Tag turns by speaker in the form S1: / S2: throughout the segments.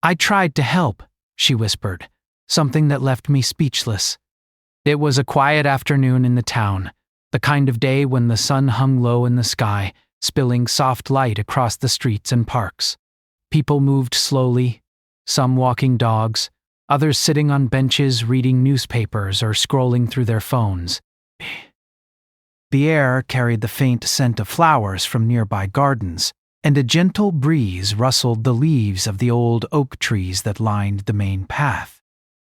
S1: "I tried to help," she whispered, something that left me speechless. It was a quiet afternoon in the town, the kind of day when the sun hung low in the sky, spilling soft light across the streets and parks. People moved slowly, some walking dogs, others sitting on benches reading newspapers or scrolling through their phones. The air carried the faint scent of flowers from nearby gardens, and a gentle breeze rustled the leaves of the old oak trees that lined the main path.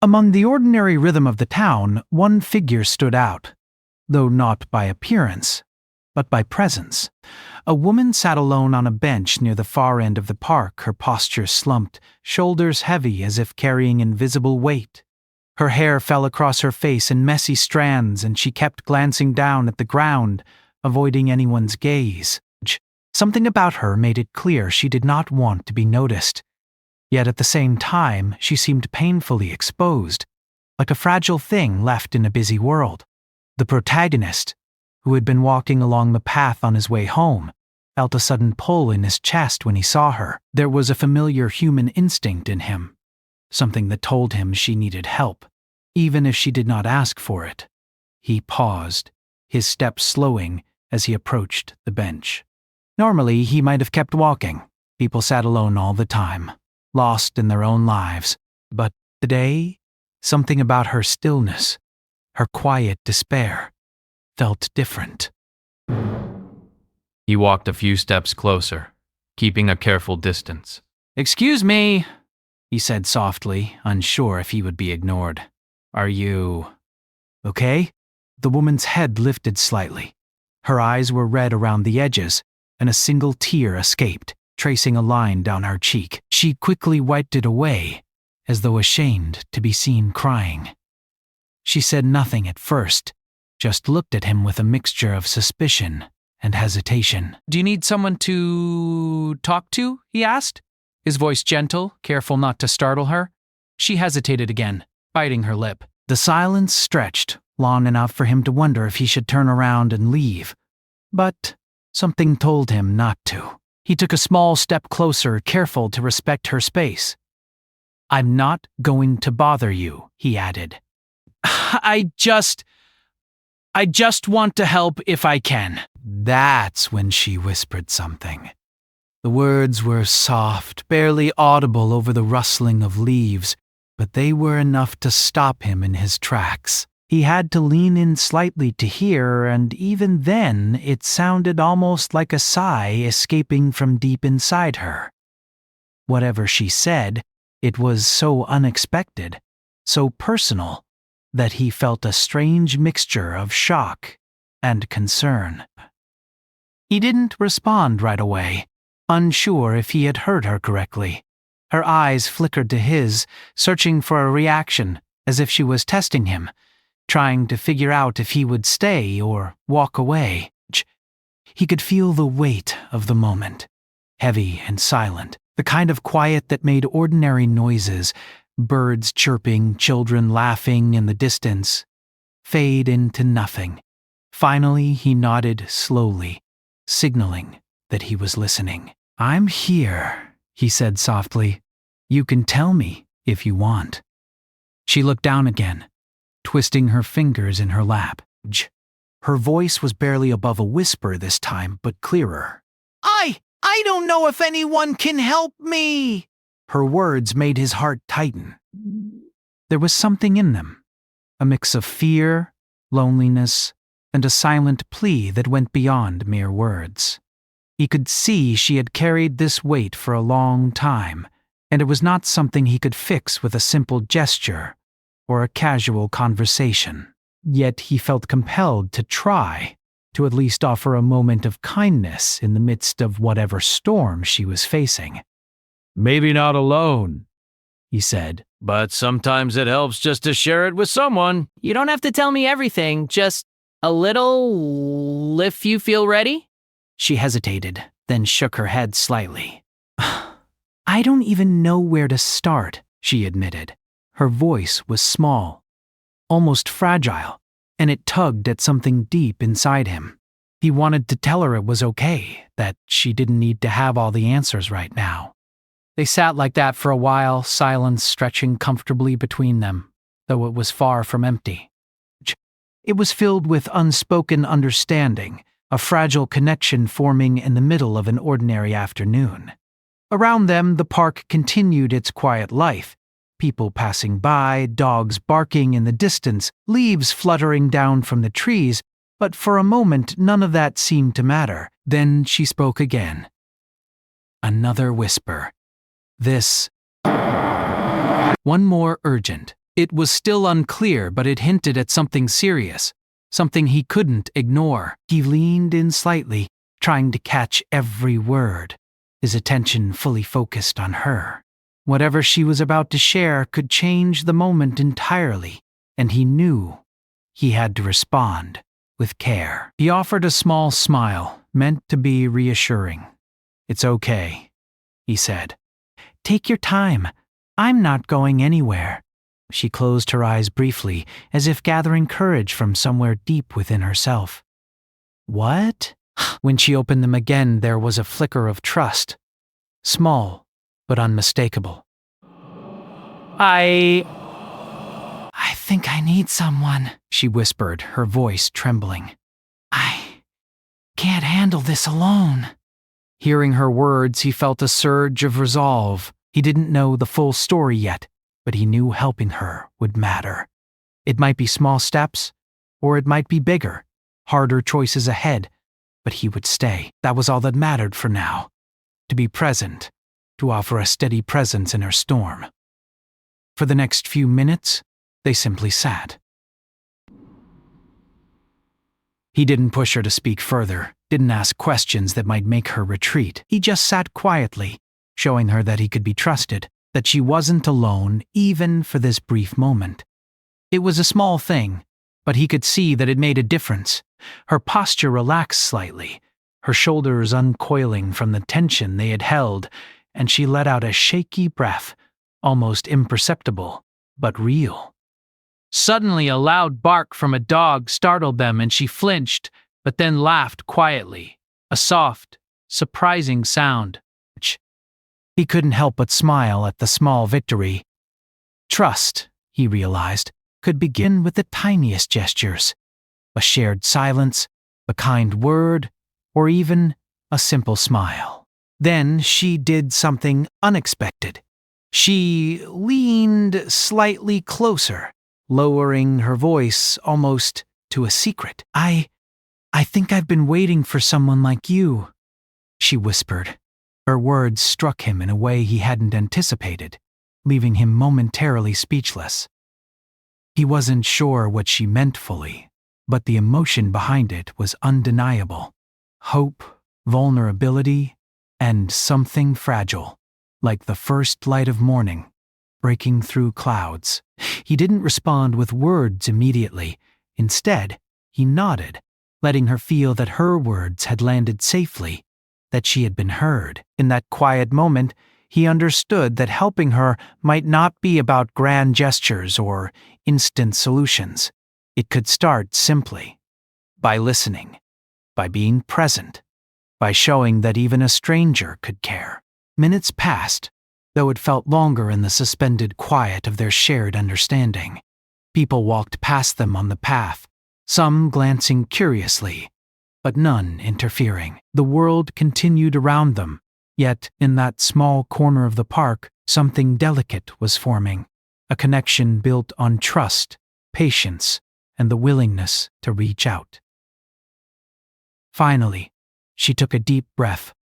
S1: Among the ordinary rhythm of the town, one figure stood out, though not by appearance, but by presence. A woman sat alone on a bench near the far end of the park, her posture slumped, shoulders heavy as if carrying invisible weight. Her hair fell across her face in messy strands, and she kept glancing down at the ground, avoiding anyone's gaze. Something about her made it clear she did not want to be noticed. Yet at the same time, she seemed painfully exposed, like a fragile thing left in a busy world. The protagonist, who had been walking along the path on his way home, felt a sudden pull in his chest when he saw her. There was a familiar human instinct in him, something that told him she needed help, even if she did not ask for it. He paused, his steps slowing as he approached the bench. Normally, he might have kept walking. People sat alone all the time, lost in their own lives. But today, something about her stillness, her quiet despair, felt different.
S2: He walked a few steps closer, keeping a careful distance.
S1: "Excuse me," he said softly, unsure if he would be ignored. "Are you okay?" The woman's head lifted slightly. Her eyes were red around the edges, and a single tear escaped, tracing a line down her cheek. She quickly wiped it away, as though ashamed to be seen crying. She said nothing at first, just looked at him with a mixture of suspicion and hesitation. "Do you need someone to talk to?" he asked, his voice gentle, careful not to startle her. She hesitated again, biting her lip. The silence stretched, long enough for him to wonder if he should turn around and leave. But something told him not to. He took a small step closer, careful to respect her space. "I'm not going to bother you," he added. I just want to help if I can." That's when she whispered something. The words were soft, barely audible over the rustling of leaves, but they were enough to stop him in his tracks. He had to lean in slightly to hear, and even then it sounded almost like a sigh escaping from deep inside her. Whatever she said, it was so unexpected, so personal, that he felt a strange mixture of shock and concern. He didn't respond right away, unsure if he had heard her correctly. Her eyes flickered to his, searching for a reaction, as if she was testing him, trying to figure out if he would stay or walk away. He could feel the weight of the moment, heavy and silent, the kind of quiet that made ordinary noises, birds chirping, children laughing in the distance, fade into nothing. Finally, he nodded slowly, signaling that he was listening. "I'm here," he said softly. "You can tell me if you want." She looked down again, twisting her fingers in her lap. Her voice was barely above a whisper this time, but clearer. I don't know if anyone can help me." Her words made his heart tighten. There was something in them, a mix of fear, loneliness, and a silent plea that went beyond mere words. He could see she had carried this weight for a long time, and it was not something he could fix with a simple gesture or a casual conversation. Yet he felt compelled to try, to at least offer a moment of kindness in the midst of whatever storm she was facing.
S2: "Maybe not alone,"
S1: he said.
S2: "but sometimes it helps just to share it with someone."
S3: "You don't have to tell me everything, just a little if you feel ready."
S1: She hesitated, then shook her head slightly. "I don't even know where to start," she admitted. Her voice was small, almost fragile, and it tugged at something deep inside him. He wanted to tell her it was okay, that she didn't need to have all the answers right now. They sat like that for a while, silence stretching comfortably between them, though it was far from empty. It was filled with unspoken understanding, a fragile connection forming in the middle of an ordinary afternoon. Around them, the park continued its quiet life. People passing by, dogs barking in the distance, leaves fluttering down from the trees, but for a moment none of that seemed to matter. Then she spoke again. Another whisper. This one more urgent. It was still unclear, but it hinted at something serious, something he couldn't ignore. He leaned in slightly, trying to catch every word, his attention fully focused on her. Whatever she was about to share could change the moment entirely, and he knew he had to respond with care. He offered a small smile, meant to be reassuring. "It's okay," he said. "Take your time. I'm not going anywhere." She closed her eyes briefly, as if gathering courage from somewhere deep within herself. "What?" When she opened them again, there was a flicker of trust. Small, but unmistakable. I think I need someone," she whispered, her voice trembling. "I can't handle this alone." Hearing her words, he felt a surge of resolve. He didn't know the full story yet, but he knew helping her would matter. It might be small steps, or it might be bigger, harder choices ahead, but he would stay. That was all that mattered for now. To be present, to offer a steady presence in her storm. For the next few minutes, they simply sat. He didn't push her to speak further, didn't ask questions that might make her retreat. He just sat quietly, showing her that he could be trusted, that she wasn't alone even for this brief moment. It was a small thing, but he could see that it made a difference. Her posture relaxed slightly, her shoulders uncoiling from the tension they had held, and she let out a shaky breath, almost imperceptible, but real. Suddenly, a loud bark from a dog startled them, and she flinched, but then laughed quietly, a soft, surprising sound. He couldn't help but smile at the small victory. Trust, he realized, could begin with the tiniest gestures. A shared silence, a kind word, or even a simple smile. Then she did something unexpected. She leaned slightly closer, lowering her voice almost to a secret. I think I've been waiting for someone like you," she whispered. Her words struck him in a way he hadn't anticipated, leaving him momentarily speechless. He wasn't sure what she meant fully, but the emotion behind it was undeniable. Hope, vulnerability, and something fragile, like the first light of morning, breaking through clouds. He didn't respond with words immediately. Instead, he nodded, letting her feel that her words had landed safely, that she had been heard. In that quiet moment, he understood that helping her might not be about grand gestures or instant solutions. It could start simply, by listening, by being present, by showing that even a stranger could care. Minutes passed, though it felt longer in the suspended quiet of their shared understanding. People walked past them on the path, some glancing curiously, but none interfering. The world continued around them, yet in that small corner of the park, something delicate was forming, a connection built on trust, patience, and the willingness to reach out. Finally, she took a deep breath,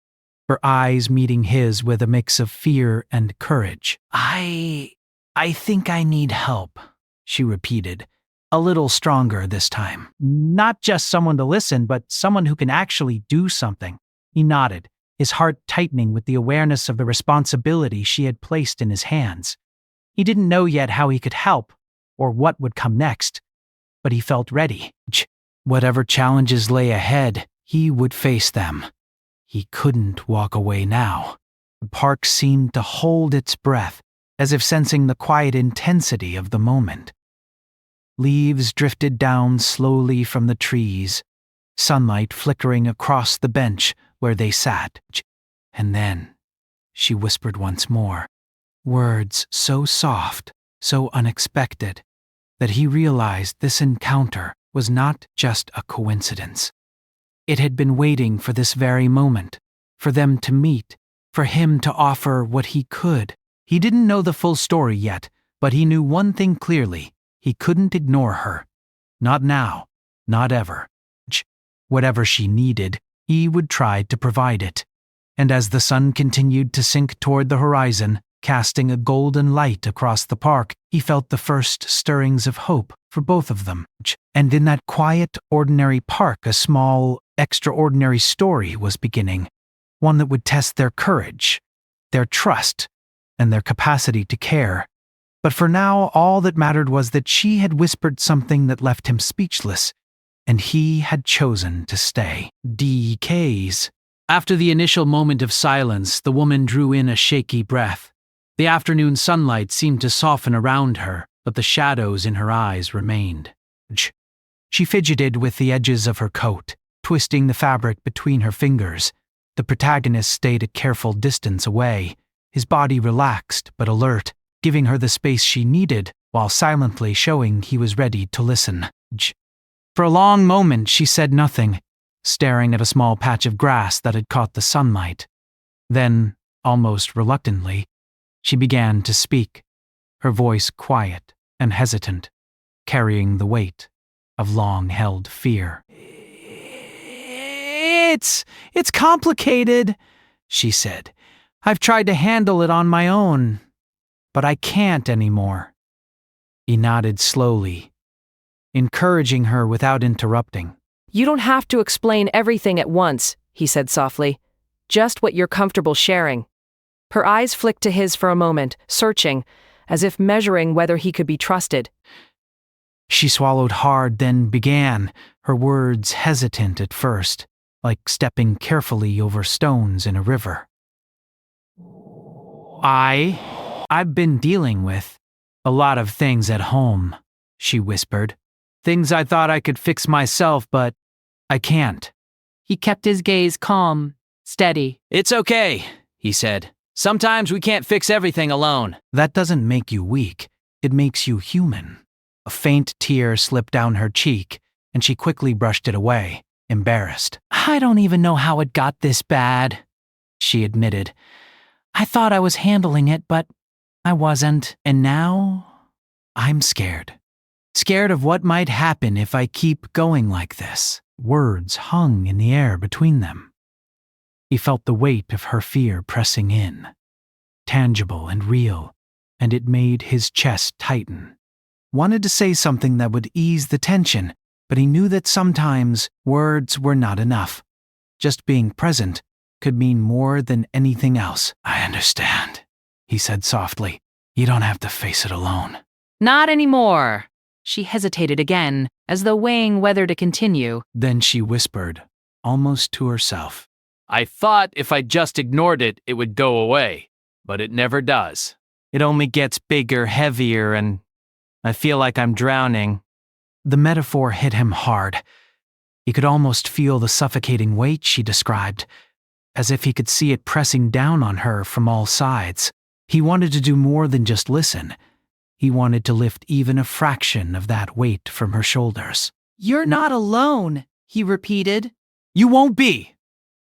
S1: her eyes meeting his with a mix of fear and courage. I think I need help," she repeated, a little stronger this time. "Not just someone to listen, but someone who can actually do something." He nodded, his heart tightening with the awareness of the responsibility she had placed in his hands. He didn't know yet how he could help, or what would come next, but he felt ready. Whatever challenges lay ahead, he would face them. He couldn't walk away now. The park seemed to hold its breath, as if sensing the quiet intensity of the moment. Leaves drifted down slowly from the trees, sunlight flickering across the bench where they sat. And then she whispered once more. Words so soft, so unexpected, that he realized this encounter was not just a coincidence. It had been waiting for this very moment, for them to meet, for him to offer what he could. He didn't know the full story yet, but he knew one thing clearly. He couldn't ignore her. Not now, not ever. Whatever she needed, he would try to provide it. And as the sun continued to sink toward the horizon, casting a golden light across the park, he felt the first stirrings of hope for both of them. And in that quiet, ordinary park, a small, extraordinary story was beginning, one that would test their courage, their trust, and their capacity to care. But for now, all that mattered was that she had whispered something that left him speechless, and he had chosen to stay. DKs. After the initial moment of silence, the woman drew in a shaky breath. The afternoon sunlight seemed to soften around her, but the shadows in her eyes remained. She fidgeted with the edges of her coat, twisting the fabric between her fingers. The protagonist stayed a careful distance away, his body relaxed but alert, giving her the space she needed while silently showing he was ready to listen. For a long moment she said nothing, staring at a small patch of grass that had caught the sunlight. Then, almost reluctantly, she began to speak, her voice quiet and hesitant, carrying the weight of long-held fear. It's complicated, she said. I've tried to handle it on my own, but I can't anymore. He nodded slowly, encouraging her without interrupting.
S4: You don't have to explain everything at once, he said softly. Just what you're comfortable sharing. Her eyes flicked to his for a moment, searching, as if measuring whether he could be trusted.
S1: She swallowed hard, then began, her words hesitant at first, like stepping carefully over stones in a river. I've been dealing with a lot of things at home, she whispered. Things I thought I could fix myself, but I can't.
S3: He kept his gaze calm, steady.
S1: It's okay, he said. Sometimes we can't fix everything alone. That doesn't make you weak. It makes you human. A faint tear slipped down her cheek, and she quickly brushed it away, embarrassed. I don't even know how it got this bad, she admitted. I thought I was handling it, but I wasn't. And now, I'm scared. Scared of what might happen if I keep going like this. Words hung in the air between them. He felt the weight of her fear pressing in, tangible and real, and it made his chest tighten. Wanted to say something that would ease the tension, but he knew that sometimes words were not enough. Just being present could mean more than anything else. I understand, he said softly. You don't have to face it alone.
S3: Not anymore. She hesitated again, as though weighing whether to continue.
S1: Then she whispered, almost to herself.
S2: I thought if I just ignored it, it would go away, but it never does.
S1: It only gets bigger, heavier, and I feel like I'm drowning. The metaphor hit him hard. He could almost feel the suffocating weight she described, as if he could see it pressing down on her from all sides. He wanted to do more than just listen. He wanted to lift even a fraction of that weight from her shoulders.
S3: You're not alone, he repeated.
S1: You won't be.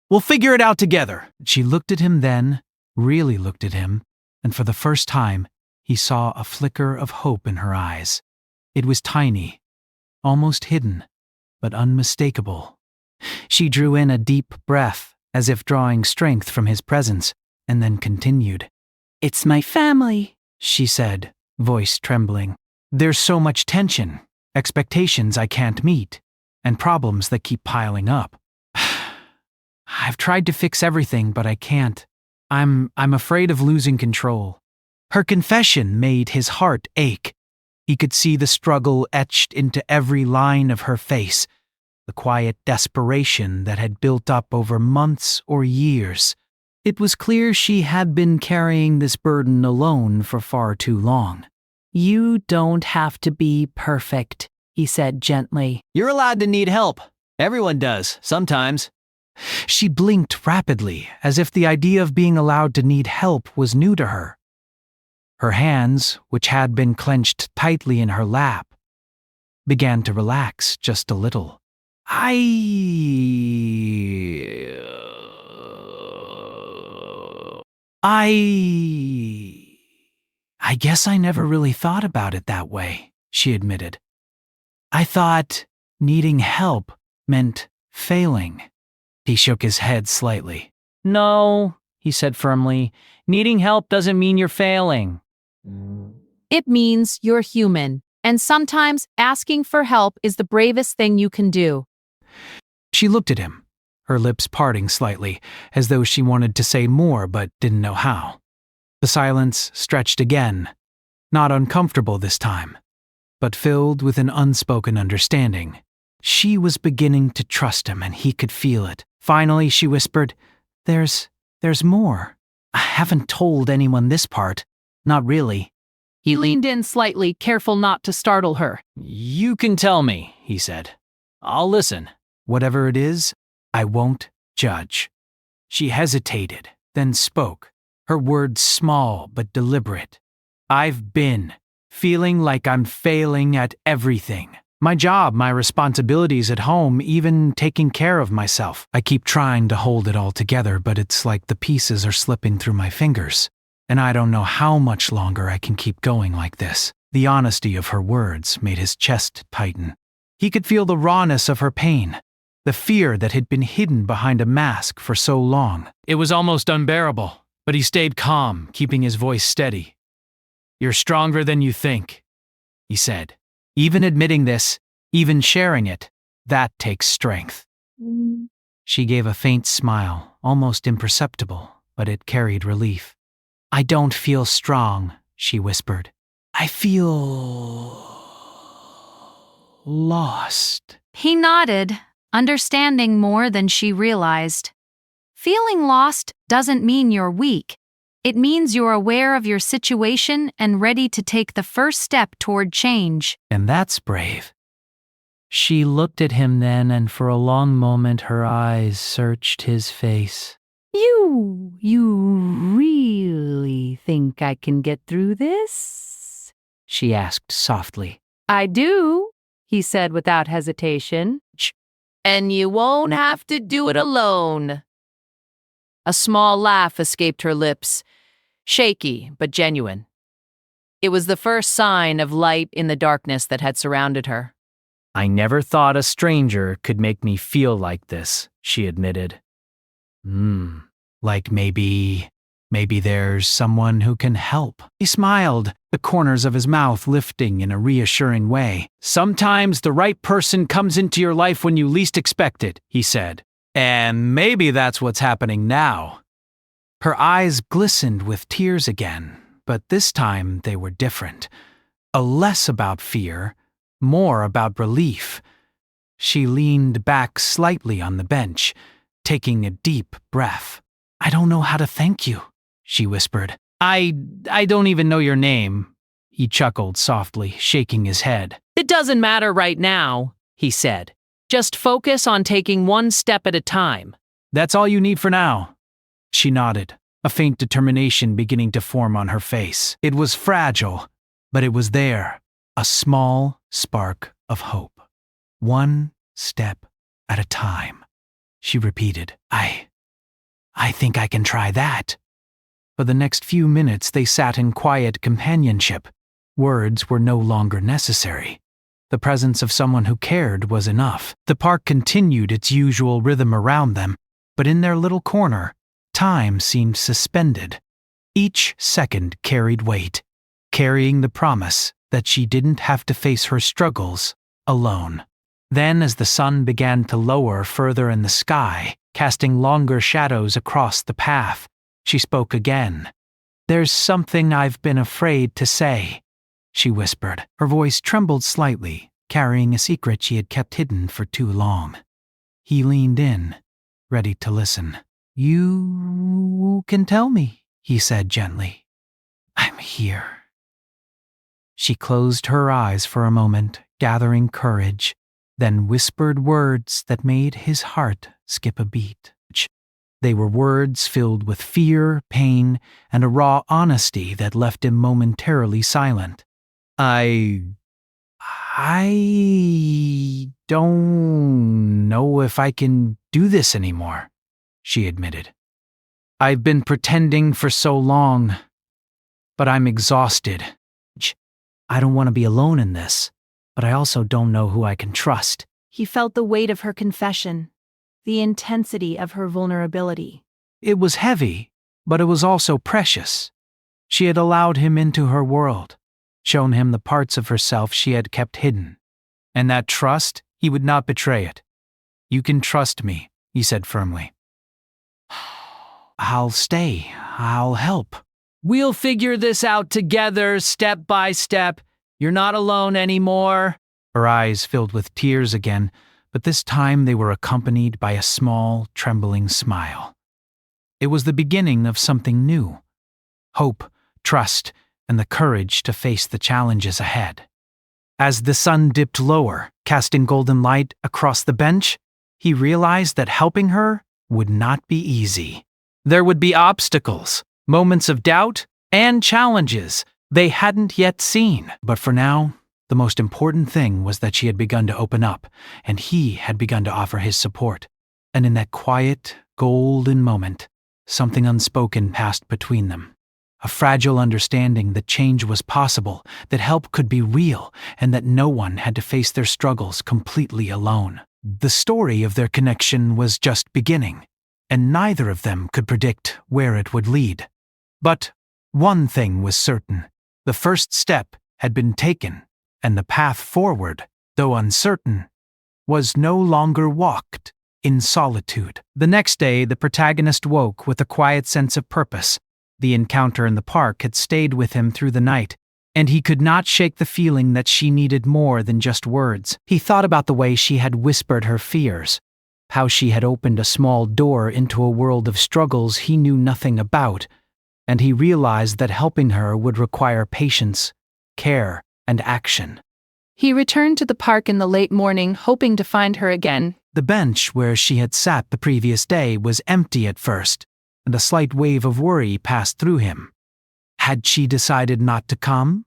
S1: We'll figure it out together. She looked at him then, really looked at him, and for the first time, he saw a flicker of hope in her eyes. It was tiny, almost hidden, but unmistakable. She drew in a deep breath, as if drawing strength from his presence, and then continued. It's my family, she said, voice trembling. There's so much tension, expectations I can't meet, and problems that keep piling up. I've tried to fix everything, but I can't. I'm afraid of losing control. Her confession made his heart ache. He could see the struggle etched into every line of her face, the quiet desperation that had built up over months or years. It was clear she had been carrying this burden alone for far too long.
S3: You don't have to be perfect, he said gently.
S1: You're allowed to need help. Everyone does, sometimes. She blinked rapidly, as if the idea of being allowed to need help was new to her. Her hands, which had been clenched tightly in her lap, began to relax just a little. I guess I never really thought about it that way, she admitted. I thought needing help meant failing. He shook his head slightly.
S3: No, he said firmly. Needing help doesn't mean you're failing.
S5: It means you're human, and sometimes asking for help is the bravest thing you can do.
S1: She looked at him, her lips parting slightly, as though she wanted to say more but didn't know how. The silence stretched again, not uncomfortable this time, but filled with an unspoken understanding. She was beginning to trust him, and he could feel it. Finally, she whispered, There's more. I haven't told anyone this part. Not really."
S3: He leaned in slightly, careful not to startle her. "You can tell me," he said. "I'll listen."
S1: "Whatever it is, I won't judge." She hesitated, then spoke, her words small but deliberate. "I've been feeling like I'm failing at everything. My job, my responsibilities at home, even taking care of myself. I keep trying to hold it all together, but it's like the pieces are slipping through my fingers. And I don't know how much longer I can keep going like this." The honesty of her words made his chest tighten. He could feel the rawness of her pain, the fear that had been hidden behind a mask for so long.
S2: It was almost unbearable, but he stayed calm, keeping his voice steady. "You're stronger than you think," he said.
S1: Even admitting this, even sharing it, that takes strength. She gave a faint smile, almost imperceptible, but it carried relief. "I don't feel strong," she whispered. "I feel lost."
S5: He nodded, understanding more than she realized. Feeling lost doesn't mean you're weak. It means you're aware of your situation and ready to take the first step toward change.
S1: And that's brave. She looked at him then, and for a long moment her eyes searched his face.
S5: You really think I can get through this?"
S1: she asked softly.
S5: "I do," he said without hesitation. "And you won't have to do it alone." A small laugh escaped her lips, shaky but genuine. It was the first sign of light in the darkness that had surrounded her.
S1: "I never thought a stranger could make me feel like this," she admitted. Like maybe there's someone who can help." He smiled, the corners of his mouth lifting in a reassuring way.
S2: "Sometimes the right person comes into your life when you least expect it," he said. "And maybe that's what's happening now."
S1: Her eyes glistened with tears again, but this time they were different. Less about fear, more about relief. She leaned back slightly on the bench, taking a deep breath. "I don't know how to thank you," she whispered.
S2: I don't even know your name," he chuckled softly, shaking his head.
S3: "It doesn't matter right now," he said. "Just focus on taking one step at a time."
S2: "That's all you need for now."
S1: She nodded, a faint determination beginning to form on her face. It was fragile, but it was there, a small spark of hope. "One step at a time," she repeated. I think I can try that." For the next few minutes they sat in quiet companionship. Words were no longer necessary. The presence of someone who cared was enough. The park continued its usual rhythm around them, but in their little corner, time seemed suspended. Each second carried weight, carrying the promise that she didn't have to face her struggles alone. Then, as the sun began to lower further in the sky, casting longer shadows across the path, she spoke again. "There's something I've been afraid to say," she whispered. Her voice trembled slightly, carrying a secret she had kept hidden for too long. He leaned in, ready to listen. "You can tell me," he said gently. "I'm here." She closed her eyes for a moment, gathering courage, then whispered words that made his heart skip a beat. They were words filled with fear, pain, and a raw honesty that left him momentarily silent. I don't know if I can do this anymore, she admitted. I've been pretending for so long, but I'm exhausted. I don't want to be alone in this, but I also don't know who I can trust.
S6: He felt the weight of her confession, the intensity of her vulnerability.
S1: It was heavy, but it was also precious. She had allowed him into her world, shown him the parts of herself she had kept hidden. And that trust, he would not betray it. You can trust me, he said firmly. I'll stay. I'll help.
S3: We'll figure this out together, step by step. You're not alone anymore.
S1: Her eyes filled with tears again, but this time they were accompanied by a small, trembling smile. It was the beginning of something new. Hope, trust, and the courage to face the challenges ahead. As the sun dipped lower, casting golden light across the bench, he realized that helping her would not be easy. There would be obstacles, moments of doubt, and challenges they hadn't yet seen. But for now, the most important thing was that she had begun to open up, and he had begun to offer his support. And in that quiet, golden moment, something unspoken passed between them. A fragile understanding that change was possible, that help could be real, and that no one had to face their struggles completely alone. The story of their connection was just beginning, and neither of them could predict where it would lead. But one thing was certain. The first step had been taken, and the path forward, though uncertain, was no longer walked in solitude. The next day, the protagonist woke with a quiet sense of purpose. The encounter in the park had stayed with him through the night, and he could not shake the feeling that she needed more than just words. He thought about the way she had whispered her fears, how she had opened a small door into a world of struggles he knew nothing about, and he realized that helping her would require patience, care, and action.
S6: He returned to the park in the late morning, hoping to find her again.
S1: The bench where she had sat the previous day was empty at first, and a slight wave of worry passed through him. Had she decided not to come?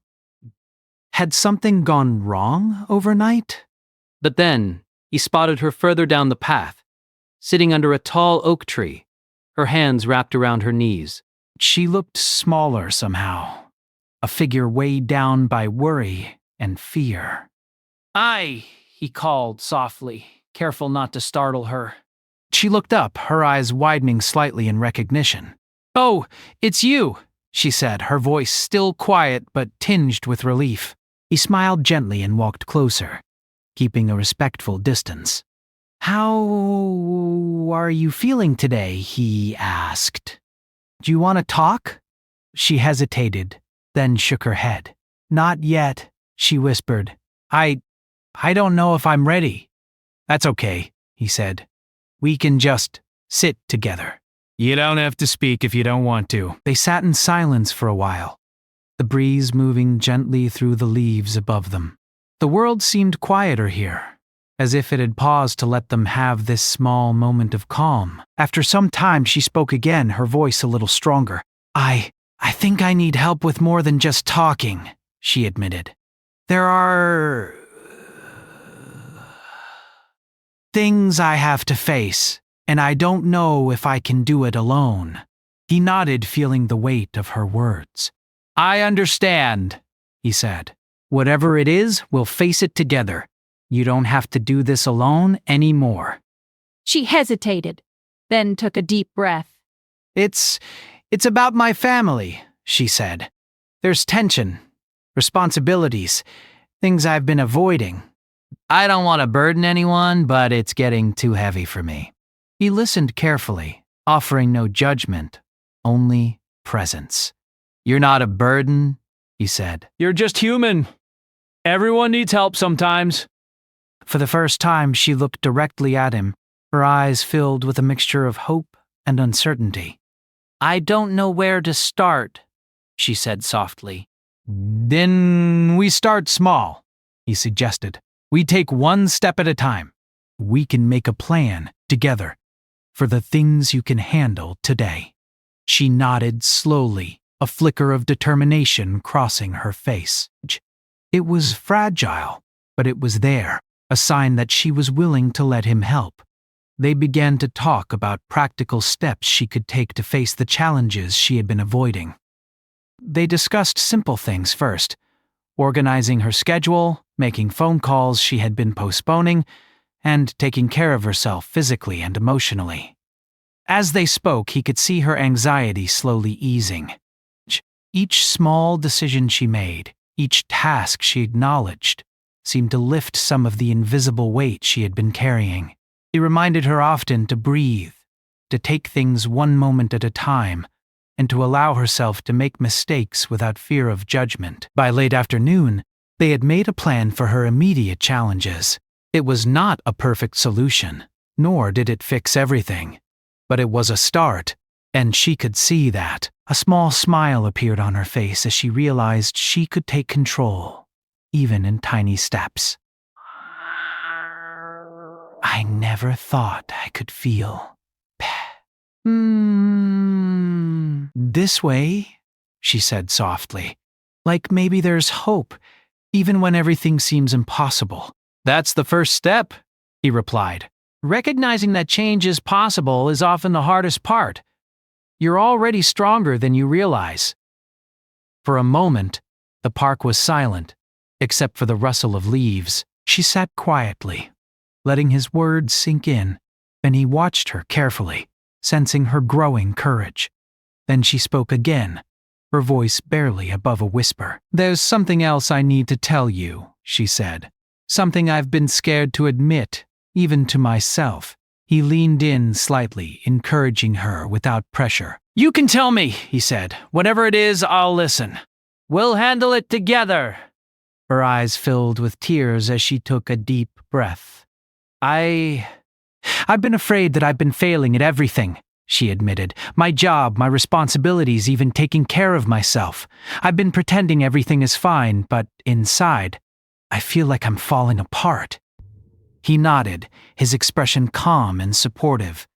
S1: Had something gone wrong overnight?
S3: But then, he spotted her further down the path, sitting under a tall oak tree, her hands wrapped around her knees.
S1: She looked smaller somehow, a figure weighed down by worry and fear.
S3: "Aye," he called softly, careful not to startle her.
S1: She looked up, her eyes widening slightly in recognition.
S3: "Oh, it's you,"
S1: she said, her voice still quiet but tinged with relief. He smiled gently and walked closer, keeping a respectful distance. "How are you feeling today?" he asked. "Do you want to talk?" She hesitated, then shook her head. "Not yet," she whispered. I don't know if I'm ready." "That's okay," he said. "We can just sit together. You don't have to speak if you don't want to." They sat in silence for a while, the breeze moving gently through the leaves above them. The world seemed quieter here, as if it had paused to let them have this small moment of calm. After some time, she spoke again, her voice a little stronger. I think I need help with more than just talking," she admitted. "There are things I have to face, and I don't know if I can do it alone." He nodded, feeling the weight of her words. "I understand," he said. "Whatever it is, we'll face it together. You don't have to do this alone anymore."
S6: She hesitated, then took a deep breath.
S1: It's about my family," she said. "There's tension, responsibilities, things I've been avoiding. I don't want to burden anyone, but it's getting too heavy for me." He listened carefully, offering no judgment, only presence. "You're not a burden," he said.
S3: "You're just human. Everyone needs help sometimes."
S1: For the first time, she looked directly at him, her eyes filled with a mixture of hope and uncertainty. "I don't know where to start," she said softly. "Then we start small," he suggested. "We take one step at a time. We can make a plan together. for the things you can handle today. She nodded slowly, a flicker of determination crossing her face. It was fragile, but it was there, a sign that she was willing to let him help. They began to talk about practical steps she could take to face the challenges she had been avoiding. They discussed simple things first, organizing her schedule, making phone calls she had been postponing, and taking care of herself physically and emotionally. As they spoke, he could see her anxiety slowly easing. Each small decision she made, each task she acknowledged, seemed to lift some of the invisible weight she had been carrying. He reminded her often to breathe, to take things one moment at a time, and to allow herself to make mistakes without fear of judgment. By late afternoon, they had made a plan for her immediate challenges. It was not a perfect solution, nor did it fix everything. But it was a start, and she could see that. A small smile appeared on her face as she realized she could take control, even in tiny steps. I never thought I could feel this way, she said softly. Like maybe there's hope, even when everything seems impossible.
S2: That's the first step, he replied. Recognizing that change is possible is often the hardest part. You're already stronger than you realize. For a moment, the park was silent, except for the rustle of leaves.
S1: She sat quietly, letting his words sink in, and he watched her carefully, sensing her growing courage. Then she spoke again, her voice barely above a whisper.
S2: There's something else I need to tell you, she said. Something I've been scared to admit, even to myself.
S1: He leaned in slightly, encouraging her without pressure.
S2: You can tell me, he said. Whatever it is, I'll listen. We'll handle it together.
S1: Her eyes filled with tears as she took a deep breath. I've been afraid that I've been failing at everything, she admitted. My job, my responsibilities, even taking care of myself. I've been pretending everything is fine, but inside, I feel like I'm falling apart. He nodded, his expression calm and supportive.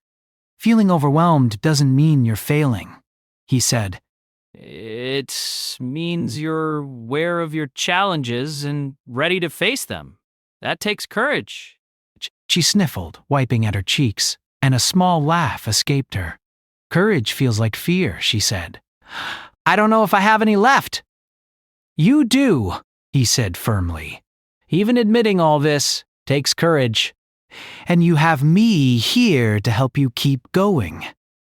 S1: Feeling overwhelmed doesn't mean you're failing, he said.
S2: It means you're aware of your challenges and ready to face them. That takes courage.
S1: She sniffled, wiping at her cheeks, and a small laugh escaped her. Courage feels like fear, she said.
S2: I don't know if I have any left.
S1: You do, he said firmly.
S2: Even admitting all this takes courage.
S1: And you have me here to help you keep going.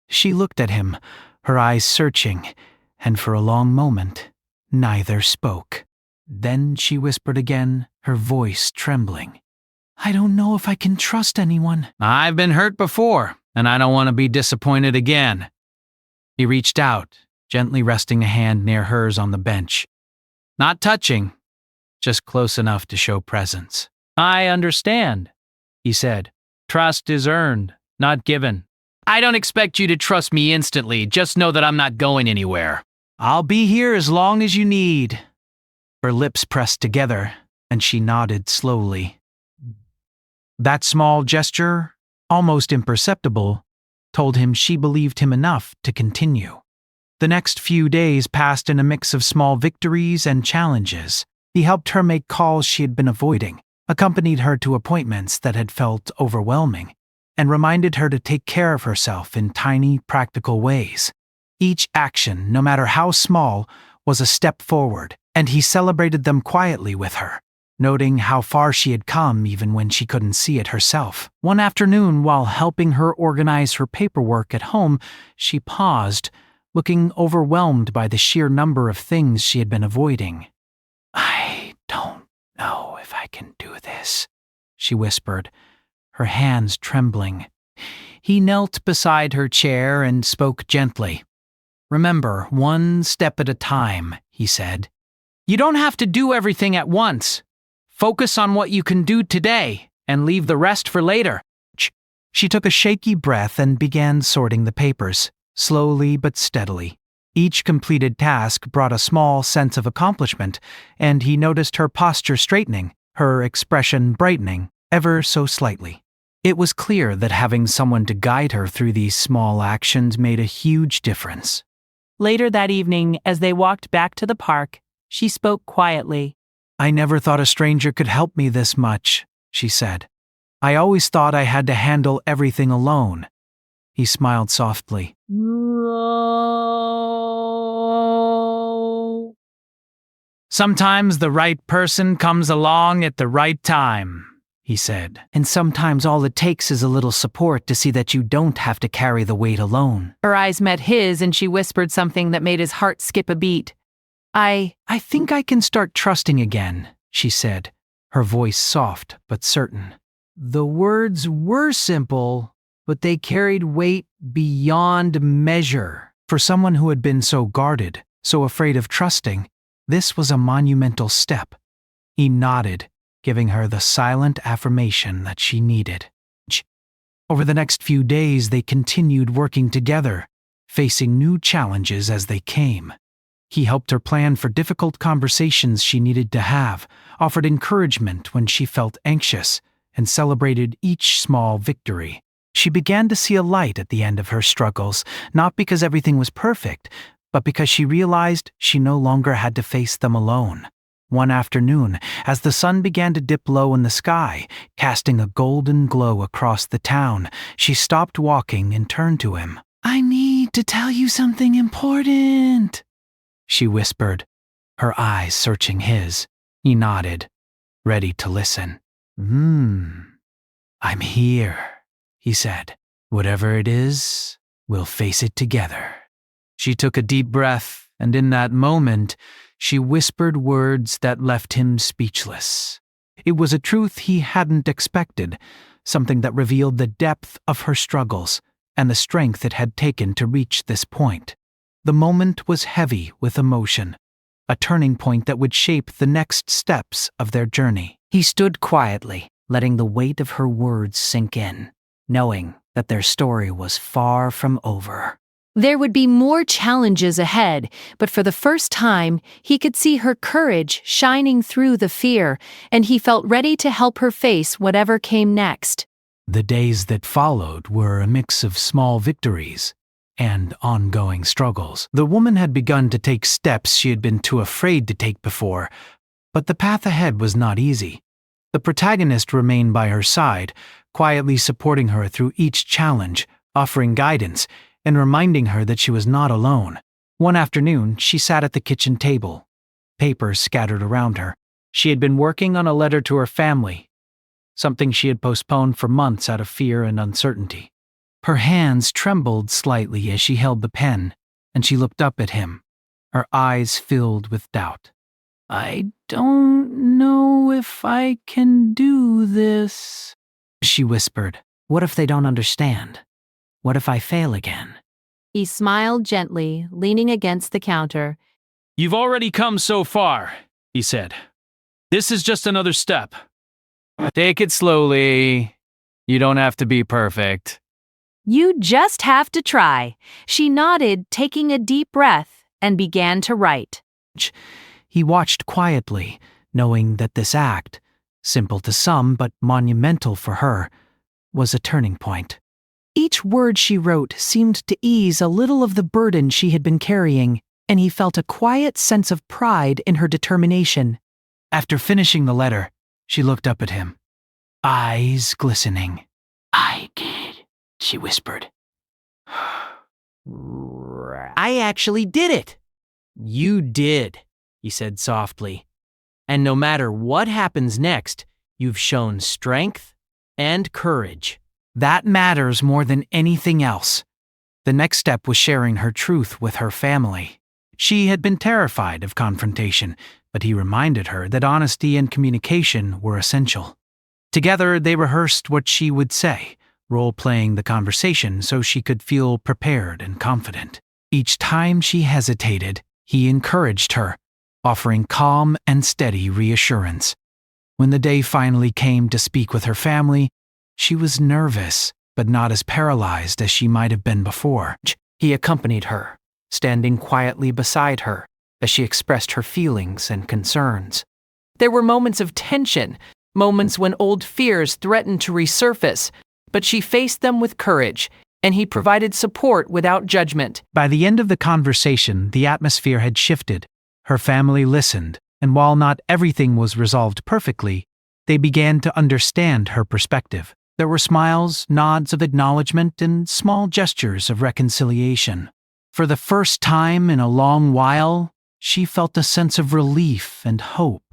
S1: She looked at him, her eyes searching, and for a long moment, neither spoke. Then she whispered again, her voice trembling. I don't know if I can trust anyone.
S2: I've been hurt before, and I don't want to be disappointed again.
S1: He reached out, gently resting a hand near hers on the bench.
S2: Not touching,
S1: just close enough to show presence.
S2: I understand, he said. Trust is earned, not given. I don't expect you to trust me instantly, just know that I'm not going anywhere.
S1: I'll be here as long as you need. Her lips pressed together, and she nodded slowly. That small gesture, almost imperceptible, told him she believed him enough to continue. The next few days passed in a mix of small victories and challenges. He helped her make calls she had been avoiding, accompanied her to appointments that had felt overwhelming, and reminded her to take care of herself in tiny, practical ways. Each action, no matter how small, was a step forward, and he celebrated them quietly with her, noting how far she had come even when she couldn't see it herself. One afternoon, while helping her organize her paperwork at home, she paused, looking overwhelmed by the sheer number of things she had been avoiding. I don't know if I can do this, she whispered, her hands trembling. He knelt beside her chair and spoke gently. Remember, one step at a time, he said.
S2: You don't have to do everything at once. Focus on what you can do today and leave the rest for later.
S1: She took a shaky breath and began sorting the papers, slowly but steadily. Each completed task brought a small sense of accomplishment, and he noticed her posture straightening, her expression brightening, ever so slightly. It was clear that having someone to guide her through these small actions made a huge difference.
S2: Later that evening, as they walked back to the park, she spoke quietly.
S1: "I never thought a stranger could help me this much," she said. "I always thought I had to handle everything alone." He smiled softly. "Sometimes the right person comes along at the right time," he said. "And sometimes all it takes is a little support to see that you don't have to carry the weight alone."
S5: Her eyes met his and she whispered something that made his heart skip a beat.
S1: I think I can start trusting again," she said, her voice soft but certain. The words were simple, but they carried weight beyond measure. For someone who had been so guarded, so afraid of trusting, this was a monumental step. He nodded, giving her the silent affirmation that she needed. Over the next few days, they continued working together, facing new challenges as they came. He helped her plan for difficult conversations she needed to have, offered encouragement when she felt anxious, and celebrated each small victory. She began to see a light at the end of her struggles, not because everything was perfect, but because she realized she no longer had to face them alone. One afternoon, as the sun began to dip low in the sky, casting a golden glow across the town, she stopped walking and turned to him. "I need to tell you something important," she whispered, her eyes searching his. He nodded, ready to listen. "I'm here," he said. "Whatever it is, we'll face it together." She took a deep breath, and in that moment, she whispered words that left him speechless. It was a truth he hadn't expected, something that revealed the depth of her struggles and the strength it had taken to reach this point. The moment was heavy with emotion, a turning point that would shape the next steps of their journey. He stood quietly, letting the weight of her words sink in, knowing that their story was far from over.
S5: There would be more challenges ahead, but for the first time, he could see her courage shining through the fear, and he felt ready to help her face whatever came next.
S1: The days that followed were a mix of small victories and ongoing struggles. The woman had begun to take steps she had been too afraid to take before, but the path ahead was not easy. The protagonist remained by her side, quietly supporting her through each challenge, offering guidance, and reminding her that she was not alone. One afternoon, she sat at the kitchen table, papers scattered around her. She had been working on a letter to her family, something she had postponed for months out of fear and uncertainty. Her hands trembled slightly as she held the pen, and she looked up at him, her eyes filled with doubt. "I don't know if I can do this," she whispered. "What if they don't understand? What if I fail again?"
S5: He smiled gently, leaning against the counter.
S2: "You've already come so far," he said. "This is just another step. Take it slowly. You don't have to be perfect."
S5: You just have to try. She nodded, taking a deep breath, and began to write.
S1: He watched quietly, knowing that this act, simple to some but monumental for her, was a turning point. Each word she wrote seemed to ease a little of the burden she had been carrying, and he felt a quiet sense of pride in her determination. After finishing the letter, she looked up at him, eyes glistening. "I did," she whispered. "I actually did it." "You did," he said softly. "And no matter what happens next, you've shown strength and courage. That matters more than anything else." The next step was sharing her truth with her family. She had been terrified of confrontation, but he reminded her that honesty and communication were essential. Together, they rehearsed what she would say, role-playing the conversation so she could feel prepared and confident. Each time she hesitated, he encouraged her, offering calm and steady reassurance. When the day finally came to speak with her family, she was nervous, but not as paralyzed as she might have been before. He accompanied her, standing quietly beside her as she expressed her feelings and concerns. There were moments of tension, moments when old fears threatened to resurface,
S2: but she faced them with courage, and he provided support without judgment.
S1: By the end of the conversation, the atmosphere had shifted. Her family listened, and while not everything was resolved perfectly, they began to understand her perspective. There were smiles, nods of acknowledgement, and small gestures of reconciliation. For the first time in a long while, she felt a sense of relief and hope.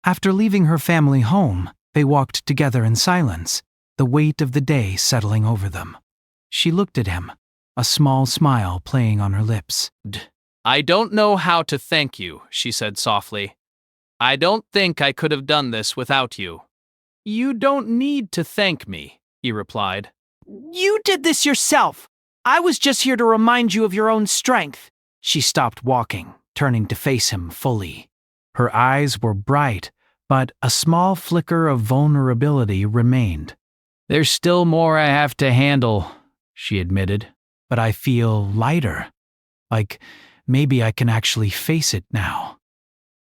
S1: After leaving her family home, they walked together in silence, the weight of the day settling over them. She looked at him, a small smile playing on her lips.
S3: I don't know how to thank you, she said softly. I don't think I could have done this without you. You don't need to thank me, he replied.
S2: You did this yourself. I was just here to remind you of your own strength.
S1: She stopped walking, turning to face him fully. Her eyes were bright, but a small flicker of vulnerability remained.
S3: There's still more I have to handle, she admitted.
S1: But I feel lighter. Like maybe I can actually face it now.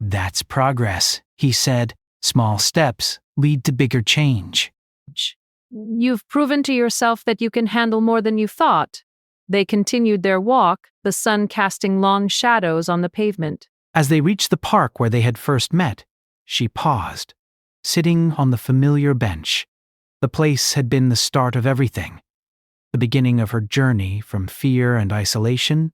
S1: That's progress, he said. Small steps lead to bigger change.
S4: You've proven to yourself that you can handle more than you thought. They continued their walk, the sun casting long shadows on the pavement.
S1: As they reached the park where they had first met, she paused, sitting on the familiar bench. The place had been the start of everything, the beginning of her journey from fear and isolation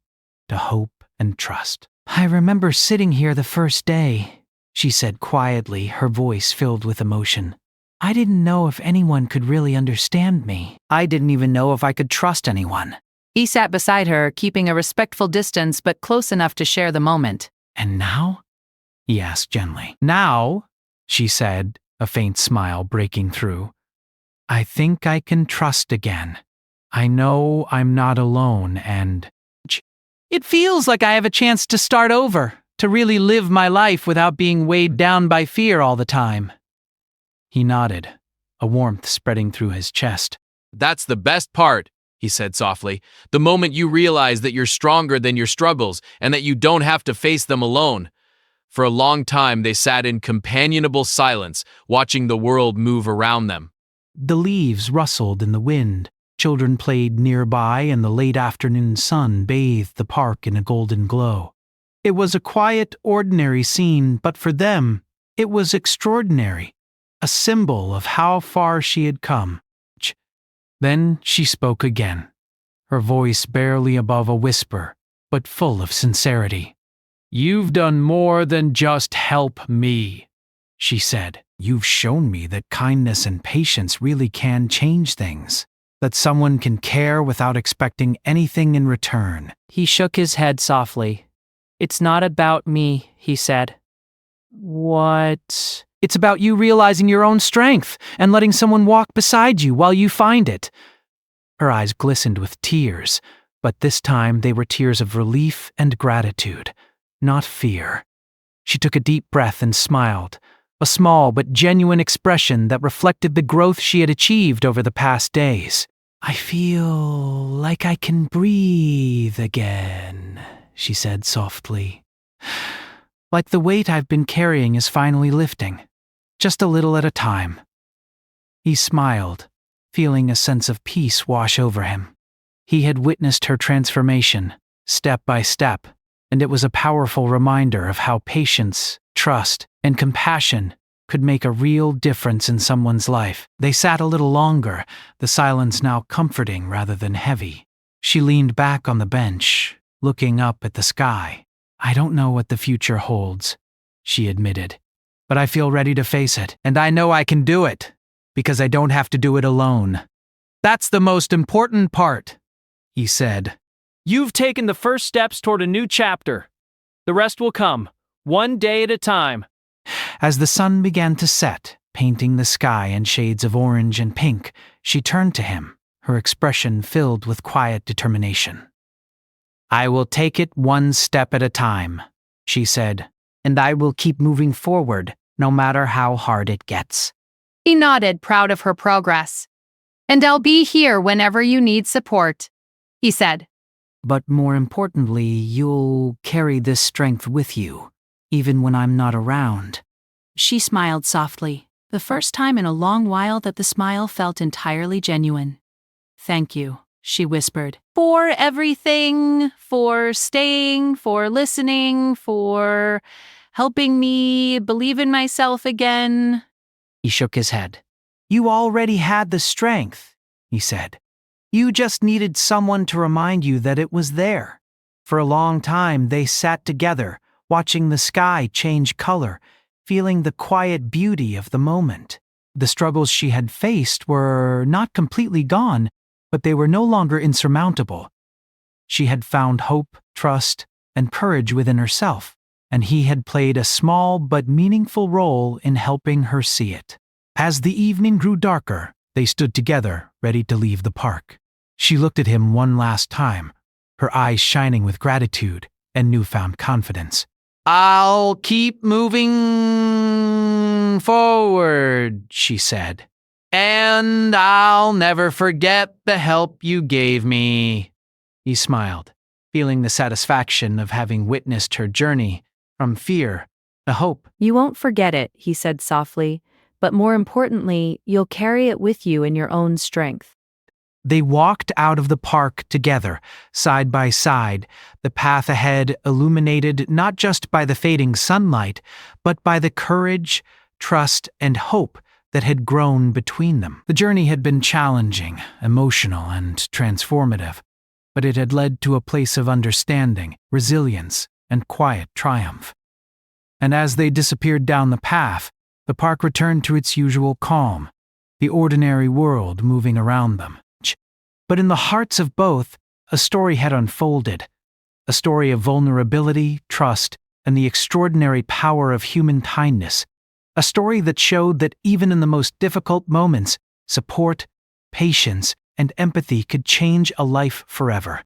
S1: to hope and trust.
S2: I remember sitting here the first day, she said quietly, her voice filled with emotion. I didn't know if anyone could really understand me. I didn't even know if I could trust anyone.
S5: He sat beside her, keeping a respectful distance but close enough to share the moment.
S1: And now? He asked gently. Now, she said, a faint smile breaking through, I think I can trust again. I know I'm not alone and...
S2: It feels like I have a chance to start over, to really live my life without being weighed down by fear all the time.
S1: He nodded, a warmth spreading through his chest.
S3: That's the best part, he said softly. The moment you realize that you're stronger than your struggles and that you don't have to face them alone. For a long time, they sat in companionable silence, watching the world move around them.
S1: The leaves rustled in the wind. Children played nearby, and the late afternoon sun bathed the park in a golden glow. It was a quiet, ordinary scene, but for them, it was extraordinary, a symbol of how far she had come. Then she spoke again, her voice barely above a whisper, but full of sincerity. You've done more than just help me, she said. You've shown me that kindness and patience really can change things, that someone can care without expecting anything in return.
S2: He shook his head softly. It's not about me, he said. What? It's about you realizing your own strength and letting someone walk beside you while you find it. Her eyes glistened with tears, but this time they were tears of relief and gratitude, not fear. She took a deep breath and smiled, a small but genuine expression that reflected the growth she had achieved over the past days. I feel like I can breathe again, she said softly. Like the weight I've been carrying is finally lifting, just a little at a time. He smiled, feeling a sense of peace wash over him. He had witnessed her transformation, step by step, and it was a powerful reminder of how patience, trust, and compassion could make a real difference in someone's life. They sat a little longer, the silence now comforting rather than heavy. She leaned back on the bench, looking up at the sky. I don't know what the future holds, she admitted, but I feel ready to face it, and I know I can do it, because I don't have to do it alone. That's the most important part, he said. You've taken the first steps toward a new chapter. The rest will come, one day at a time.
S1: As the sun began to set, painting the sky in shades of orange and pink, she turned to him, her expression filled with quiet determination. I will take it one step at a time, she said, and I will keep moving forward, no matter how hard it gets.
S5: He nodded, proud of her progress. And I'll be here whenever you need support, he said.
S1: But more importantly, you'll carry this strength with you, even when I'm not around.
S6: She smiled softly, the first time in a long while that the smile felt entirely genuine. Thank you, she whispered.
S5: For everything, for staying, for listening, for helping me believe in myself again.
S2: He shook his head. You already had the strength, he said. You just needed someone to remind you that it was there. For a long time, they sat together, watching the sky change color, feeling the quiet beauty of the moment. The struggles she had faced were not completely gone, but they were no longer insurmountable. She had found hope, trust, and courage within herself, and he had played a small but meaningful role in helping her see it. As the evening grew darker, they stood together, ready to leave the park. She looked at him one last time, her eyes shining with gratitude and newfound confidence. I'll keep moving forward, she said. And I'll never forget the help you gave me. He smiled, feeling the satisfaction of having witnessed her journey from fear to hope.
S4: You won't forget it, he said softly, but more importantly, you'll carry it with you in your own strength.
S2: They walked out of the park together, side by side, the path ahead illuminated not just by the fading sunlight, but by the courage, trust, and hope that had grown between them. The journey had been challenging, emotional, and transformative, but it had led to a place of understanding, resilience, and quiet triumph. And as they disappeared down the path, the park returned to its usual calm, the ordinary world moving around them. But in the hearts of both, a story had unfolded, a story of vulnerability, trust, and the extraordinary power of human kindness, a story that showed that even in the most difficult moments, support, patience, and empathy could change a life forever.